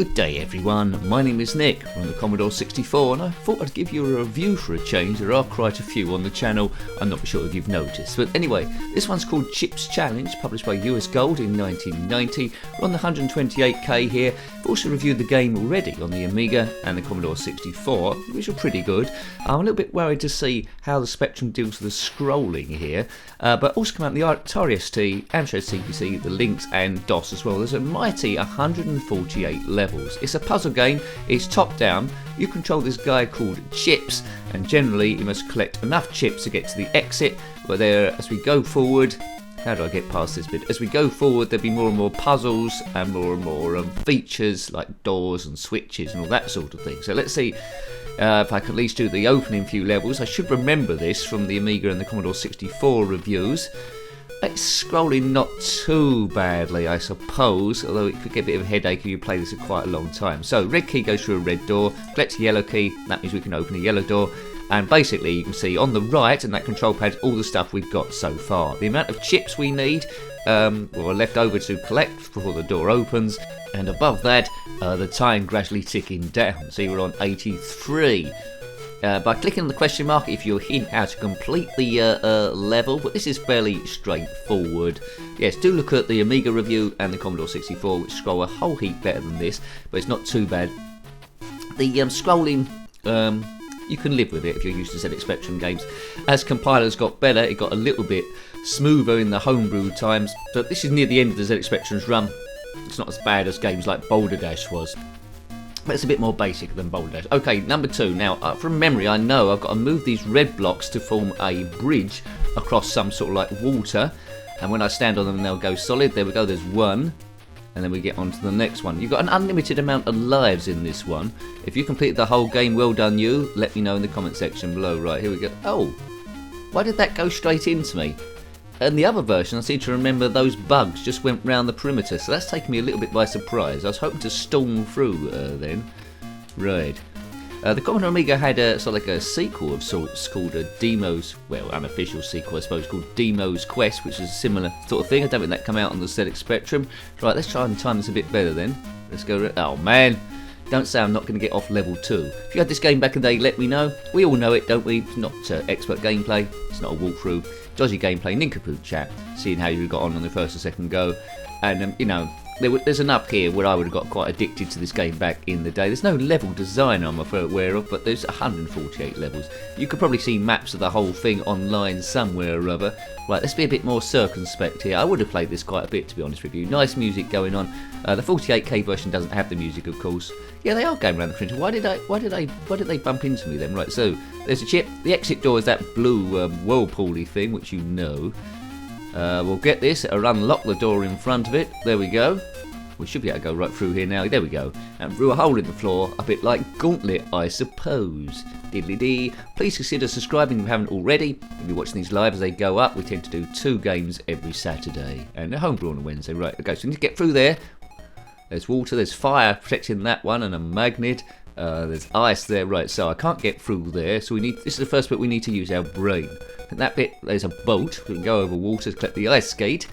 Good day everyone, my name is Nick from the Commodore 64 and I thought I'd give you a review for a change. There are quite a few on the channel, I'm not sure if you've noticed. But anyway, this one's called Chips Challenge, published by US Gold in 1990. We're on the 128K here. I've also reviewed the game already on the Amiga and the Commodore 64, which are pretty good. I'm a little bit worried to see how the Spectrum deals with the scrolling here, but also come out in the Atari ST, Amstrad CPC, the Lynx and DOS as well. There's a mighty 148 levels. It's a puzzle game, it's top down, you control this guy called Chips, and generally you must collect enough chips to get to the exit, but as we go forward, how do I get past this bit? As we go forward there'll be more and more puzzles and more features like doors and switches and all that sort of thing. So let's see if I can at least do the opening few levels. I should remember this from the Amiga and the Commodore 64 reviews. It's scrolling not too badly, I suppose, although it could get a bit of a headache if you play this for quite a long time. So, red key goes through a red door, collect a yellow key, that means we can open a yellow door, and basically you can see on the right, and that control pad, all the stuff we've got so far. The amount of chips we need, are left over to collect before the door opens, and above that, the time gradually ticking down. So you're on 83. By clicking on the question mark, if you'll hint how to complete the level, but this is fairly straightforward. Yes, do look at the Amiga review and the Commodore 64, which scroll a whole heap better than this, but it's not too bad. The scrolling, you can live with it if you're used to ZX Spectrum games. As compilers got better, it got a little bit smoother in the homebrew times, but this is near the end of the ZX Spectrum's run. It's not as bad as games like Boulder Dash was. But it's a bit more basic than Boulder Dash. Okay, number 2. Now, from memory, I know I've got to move these red blocks to form a bridge across some sort of like water. And when I stand on them, they'll go solid. There we go, there's one. And then we get on to the next one. You've got an unlimited amount of lives in this one. If you complete the whole game, well done you. Let me know in the comment section below. Right, here we go. Oh, why did that go straight into me? And the other version, I seem to remember those bugs just went round the perimeter, so that's taken me a little bit by surprise. I was hoping to storm through then. Right. The Commodore Amiga had sort of like a sequel of sorts called Demo's, well, unofficial sequel I suppose, called Demo's Quest, which is a similar sort of thing. I don't think that came out on the ZX Spectrum. Right, let's try and time this a bit better then. Let's go. Oh man, don't say I'm not going to get off level 2. If you had this game back in the day, let me know. We all know it, don't we? It's not expert gameplay, it's not a walkthrough. Dodgy gameplay, nincompoop chat, seeing how you got on the first or second go. And, you know, there's enough here where I would have got quite addicted to this game back in the day. There's no level design I'm aware of, but there's 148 levels. You could probably see maps of the whole thing online somewhere or other. Right, let's be a bit more circumspect here. I would have played this quite a bit, to be honest with you. Nice music going on. The 48K version doesn't have the music, of course. Yeah, they are going around the printer. Why did they bump into me then? Right, so there's a chip. The exit door is that blue whirlpool-y thing, which you know. We'll get this. It'll unlock the door in front of it. There we go. We should be able to go right through here now. There we go. And through a hole in the floor, a bit like Gauntlet, I suppose. Diddly-dee. Please consider subscribing if you haven't already. If you're watching these live as they go up, we tend to do 2 games every Saturday. And a homebrew on a Wednesday. Right, okay, so we need to get through there. There's water, there's fire protecting that one, and a magnet. There's ice there. Right, so I can't get through there. So this is the first bit we need to use our brain. And that bit, there's a boat. We can go over water to collect the ice skate.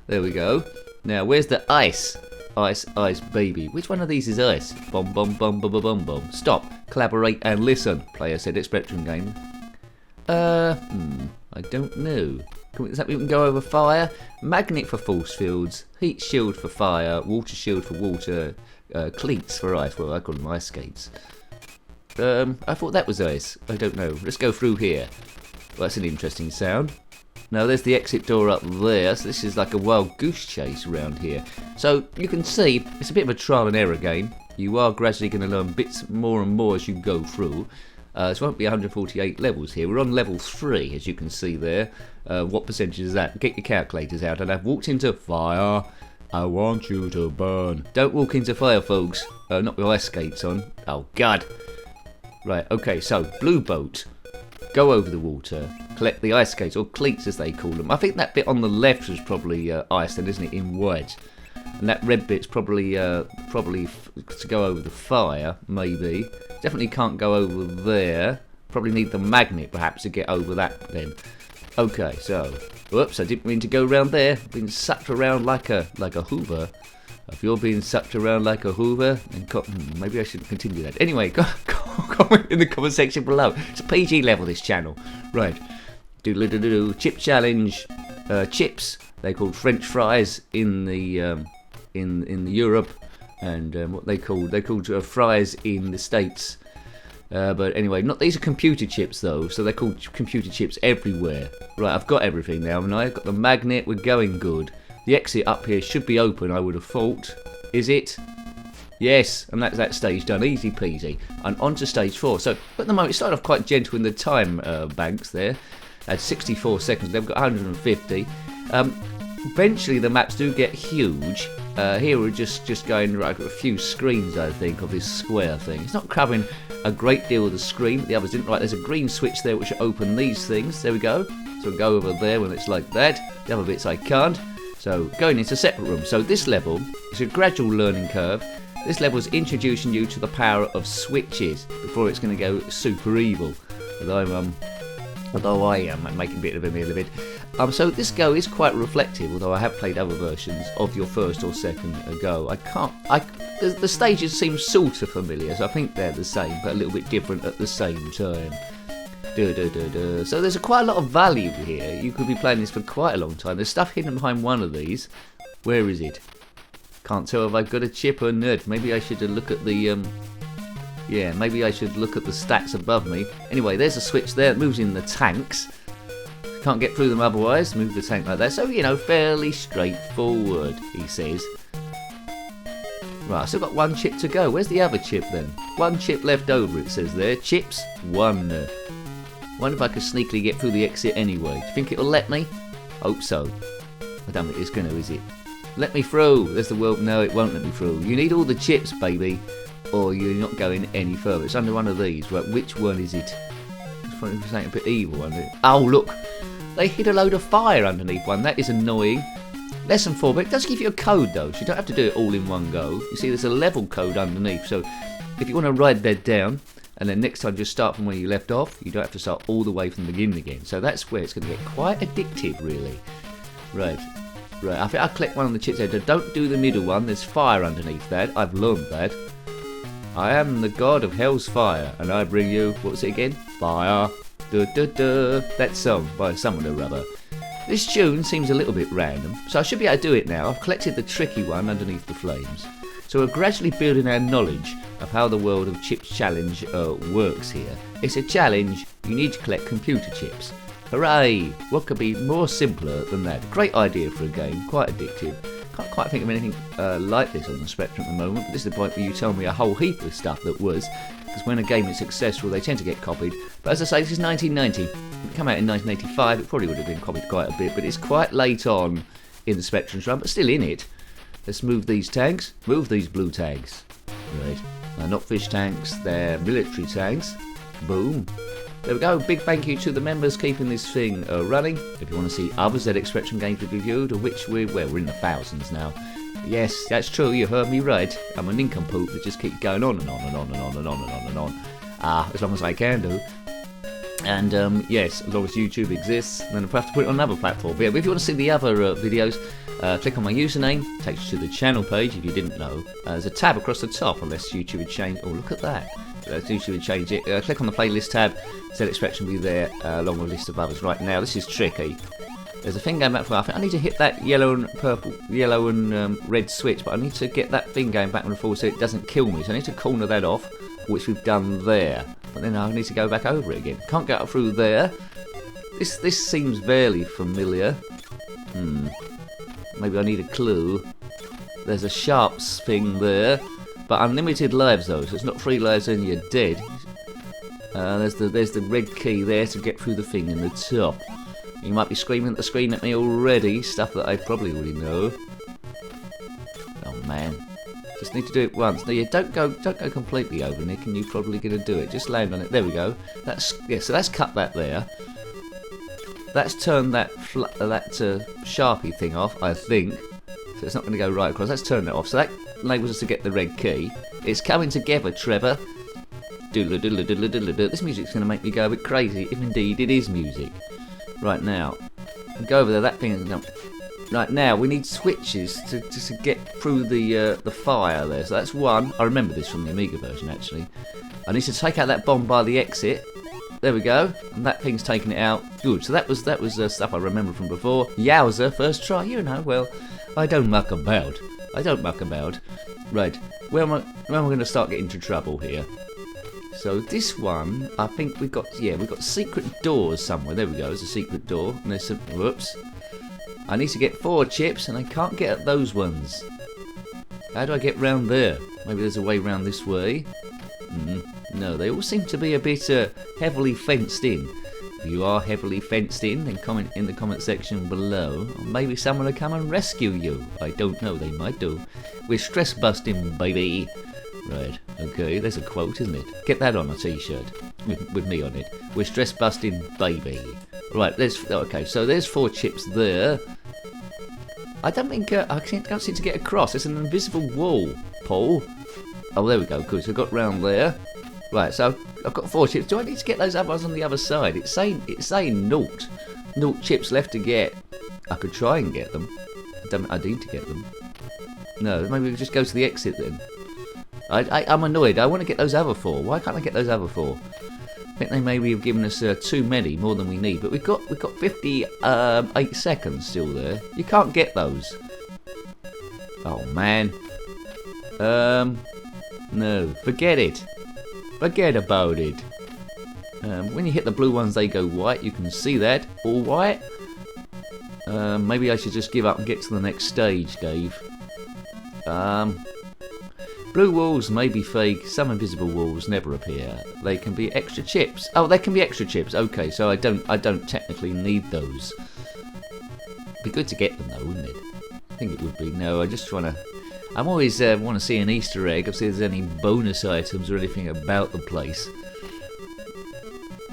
There we go. Now, where's the ice? Ice, ice, baby. Which one of these is ice? Bomb, bomb, bomb, bomb, bomb, bomb. Stop, collaborate, and listen. Player said it's Spectrum game. I don't know. Does that mean we can go over fire? Magnet for force fields, heat shield for fire, water shield for water, cleats for ice. Well, I call them ice skates. I thought that was ice. I don't know. Let's go through here. Well, that's an interesting sound. Now there's the exit door up there, so this is like a wild goose chase around here. So you can see it's a bit of a trial and error game. You are gradually going to learn bits more and more as you go through. This won't be 148 levels here. We're on level 3, as you can see there. What percentage is that? Get your calculators out. And I've walked into fire. I want you to burn. Don't walk into fire, folks. Not with ice skates on. Oh, God. Right, okay, so blue boat. Go over the water, collect the ice skates, or cleats as they call them. I think that bit on the left was probably ice then, isn't it, in white? And that red bit's probably to go over the fire, maybe. Definitely can't go over there. Probably need the magnet, perhaps, to get over that then. Okay, so, whoops, I didn't mean to go around there. Been sucked around like a Hoover. If you're being sucked around like a Hoover, then maybe I shouldn't continue that. Anyway, comment in the comment section below. It's a PG level, this channel. Right. Doodle-doodle-doo. Chip challenge. Chips. They're called French fries in the in Europe, and what they're called fries in the States. But anyway, these are computer chips though, so they're called computer chips everywhere. Right, I've got everything now, and I've got the magnet. We're going good. The exit up here should be open, I would have thought. Is it? Yes, and that's that stage done, easy peasy. And on to stage 4. So at the moment, it started off quite gentle in the time banks there. At 64 seconds, they've got 150. Eventually, the maps do get huge. Here we're just going right a few screens, I think, of this square thing. It's not covering a great deal of the screen. The others didn't. Right, there's a green switch there which will open these things. There we go. So we'll go over there when it's like that. The other bits I can't. So going into separate rooms. So this level is a gradual learning curve. This level is introducing you to the power of switches before it's going to go super evil. Although I am making a bit of a meal of it. So this go is quite reflective, although I have played other versions of your first or second go. The stages seem sort of familiar, so I think they're the same, but a little bit different at the same time. So there's quite a lot of value here. You could be playing this for quite a long time. There's stuff hidden behind one of these. Where is it? Can't tell if I've got a chip or not. Maybe I should look at the maybe I should look at the stats above me. Anyway, there's a switch there. It moves in the tanks. Can't get through them otherwise. Move the tank like that. So, fairly straightforward, he says. Right, I've still got one chip to go. Where's the other chip then? One chip left over, it says there. Chips, 1. Wonder if I could sneakily get through the exit anyway. Do you think it'll let me? Hope so. I don't think it's going to, is it? Let me through. There's the world. No, it won't let me through. You need all the chips, baby, or you're not going any further. It's under one of these. Right, which one is it? It's funny if it's a bit evil, isn't it? Oh, look. They hid a load of fire underneath one. That is annoying. Lesson 4, but it does give you a code though, so you don't have to do it all in one go. You see, there's a level code underneath, so if you want to write that down, and then next time just start from where you left off, you don't have to start all the way from the beginning again. So that's where it's going to get quite addictive, really. Right. I think I'll collect one of the chips there. Don't do the middle one, there's fire underneath that. I've learned that. I am the god of hell's fire, and I bring you, what was it again? Fire. That song by someone or other. This tune seems a little bit random, so I should be able to do it now. I've collected the tricky one underneath the flames. So we're gradually building our knowledge of how the world of Chips Challenge works here. It's a challenge, you need to collect computer chips. Hooray! What could be more simpler than that? Great idea for a game, quite addictive. Can't quite think of anything like this on the Spectrum at the moment, but this is the point where you tell me a whole heap of stuff that was, because when a game is successful they tend to get copied. But as I say, this is 1990. If it came out in 1985, it probably would have been copied quite a bit, but it's quite late on in the Spectrum's run, but still in it. Let's move these tanks, move these blue tanks. Right, they're not fish tanks, they're military tanks. Boom. There we go, big thank you to the members keeping this thing running. If you want to see other ZxSpectrum games we've reviewed, of which we're in the thousands now. Yes, that's true, you heard me right. I'm a nincompoop that just keeps going on and on and on and on and on and on and on. As long as I can do. And yes, as long as YouTube exists, then I'll have to put it on another platform. But yeah, if you want to see the other videos, click on my username, takes you to the channel page if you didn't know. There's a tab across the top, unless YouTube would change. Oh, look at that. YouTube would change it. Click on the playlist tab, ZxSpectrum will be there, along with a list of others. Right now, this is tricky. There's a thing going back for. I think I need to hit that yellow and red switch, but I need to get that thing going back and forth so it doesn't kill me. So I need to corner that off, which we've done there. But then I need to go back over it again. Can't get up through there. This seems very familiar. Maybe I need a clue. There's a sharps thing there, but unlimited lives though, so it's not 3 lives and you're dead. There's the red key there to get through the thing in the top. You might be screaming at the screen at me already, stuff that I probably already know. Oh man, just need to do it once. No, you don't go completely over, Nick, and you're probably going to do it. Just land on it. There we go. So that's cut that there. That's turned that Sharpie thing off, I think. So it's not going to go right across. Let's turn that off. So that enables us to get the red key. It's coming together, Trevor. Doodle doodle doodle doodle doodle. This music's going to make me go a bit crazy, if indeed it is music. Right now, go over there. That thing is Right, now we need switches to get through the fire there. So that's one. I remember this from the Amiga version actually. I need to take out that bomb by the exit. There we go. And that thing's taken it out. Good. So that was stuff I remember from before. Yowza, first try. You know, well, I don't muck about. Right. Where am I going to start getting into trouble here? So this one, I think we've got secret doors somewhere. There we go. There's a secret door. And there's some. Whoops. I need to get 4 chips, and I can't get at those ones. How do I get round there? Maybe there's a way round this way. No, they all seem to be a bit heavily fenced in. If you are heavily fenced in, then comment in the comment section below. Or maybe someone will come and rescue you. I don't know, they might do. We're stress busting, baby. Right, okay, there's a quote, isn't it? Get that on a t-shirt with me on it. We're stress busting, baby. Right, okay, so there's 4 chips there. I don't think I can't seem to get across. It's an invisible wall, Paul. Oh, there we go. Good. So I got round there. Right. So I've got 4 chips. Do I need to get those other ones on the other side? It's saying 0. 0 chips left to get. I could try and get them. I need to get them. No, maybe we just go to the exit then. I'm annoyed. I want to get those other 4. Why can't I get those other 4? I think they maybe have given us too many, more than we need. But we've got 58 seconds still there. You can't get those. Oh man. No, forget it. Forget about it. When you hit the blue ones, they go white. You can see that, all white. Maybe I should just give up and get to the next stage, Dave. Blue walls may be fake. Some invisible walls never appear. They can be extra chips. Oh, they can be extra chips. Okay, so I don't technically need those. Be good to get them though, wouldn't it? I think it would be. No, I just want to. I'm always want to see an Easter egg. If there's any bonus items or anything about the place.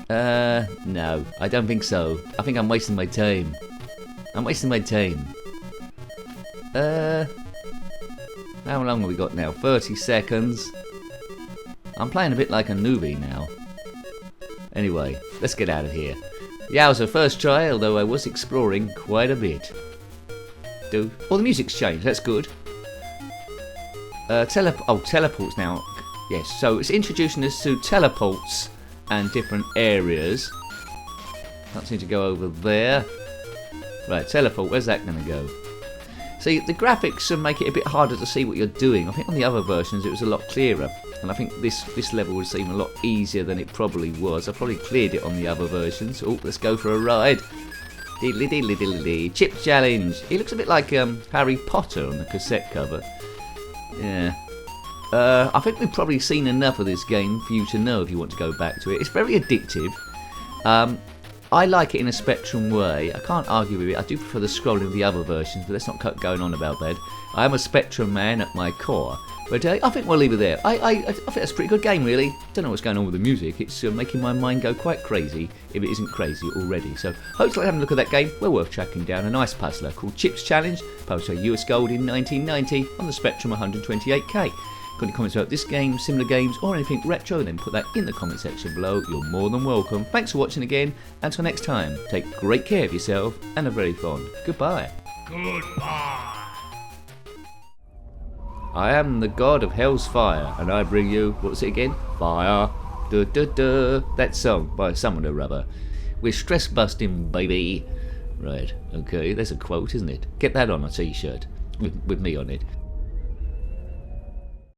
No, I don't think so. I think I'm wasting my time. How long have we got now? 30 seconds. I'm playing a bit like a newbie now. Anyway, let's get out of here. Yowza, first try, although I was exploring quite a bit. Oh, the music's changed, that's good. Teleports now. Yes, so it's introducing us to teleports and different areas. Can't seem to go over there. Right, teleport, where's that going to go? See, the graphics make it a bit harder to see what you're doing. I think on the other versions it was a lot clearer. And I think this level would seem a lot easier than it probably was. I probably cleared it on the other versions. Oh, let's go for a ride. Diddly diddly diddly dee. Chip challenge. He looks a bit like Harry Potter on the cassette cover. Yeah. I think we've probably seen enough of this game for you to know if you want to go back to it. It's very addictive. I like it in a Spectrum way. I can't argue with it. I do prefer the scrolling of the other versions, but let's not keep going on about that. I am a Spectrum man at my core. But I think we'll leave it there. I think that's a pretty good game, really. Don't know what's going on with the music. It's making my mind go quite crazy, if it isn't crazy already. So, hopefully having a look at that game. Well worth tracking down a nice puzzler called Chips Challenge, published by US Gold in 1990 on the Spectrum 128K. Got any comments about this game, similar games, or anything retro, then put that in the comment section below. You're more than welcome. Thanks for watching again. Until next time, take great care of yourself and a very fond goodbye. Goodbye. I am the god of hell's fire, and I bring you, what's it again? Fire. Duh, duh, duh. That song by someone or other. We're stress busting, baby. Right, okay, there's a quote, isn't it? Get that on a t-shirt with me on it.